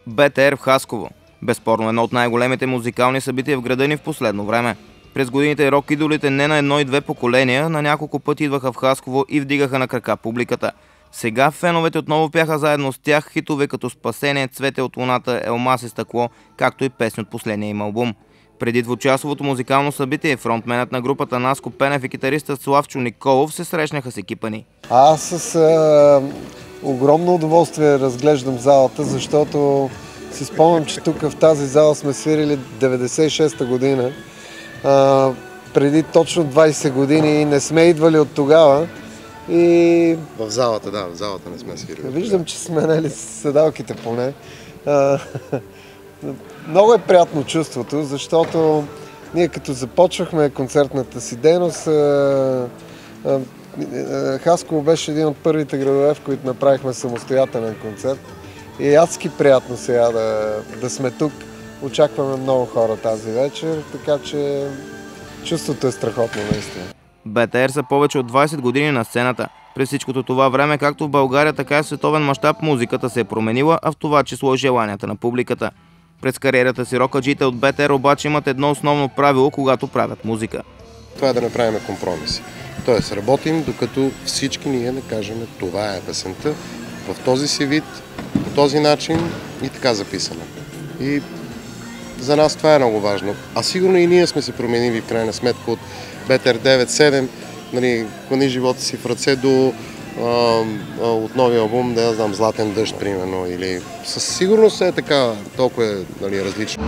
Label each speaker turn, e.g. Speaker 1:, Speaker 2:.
Speaker 1: БТР в Хасково. Безспорно едно от най-големите музикални събития в града ни в последно време. През годините рок-идолите не на едно и две поколения на няколко пъти идваха в Хасково и вдигаха на крака публиката. Сега феновете отново пяха заедно с тях хитове като "Спасение", "Цвете от луната", "Елма се стъкло", както и песни от последния им албум. Преди двучасовото музикално събитие фронтменът на групата Наско Пенев и китаристът Славчо Николов се срещнаха с екипа ни.
Speaker 2: Аз с огромно удоволствие разглеждам залата, защото си спомням, че тук в тази зала сме свирили 96-та година. Преди точно 20 години не сме идвали от тогава. И...
Speaker 3: В залата, да, в залата не сме свирили.
Speaker 2: Виждам, че сме нали седалките поне. Много е приятно чувството, защото ние като започвахме концертната си дейност, Хасково беше един от първите градове, в които направихме самостоятелен концерт. И е адски приятно сега да сме тук. Очакваме много хора тази вечер, така че чувството е страхотно наистина.
Speaker 1: БТР са повече от 20 години на сцената. През всичкото това време, както в България, така и в световен мащаб, музиката се е променила, а в това число и желанията на публиката. През кариерата си рокаджиите от БТР обаче имат едно основно правило, когато правят музика.
Speaker 3: Това е да направим компромиси. Тоест работим, докато всички ние не кажем това е песента, в този си вид, по този начин и така записана. И за нас това е много важно. А сигурно и ние сме се променили в крайна сметка от БТР 9-7, нали, "Клани живота си в ръце" до от новия албум, да я знам, "Златен дъжд", примерно, или със сигурност е така, толкова е, нали, различно.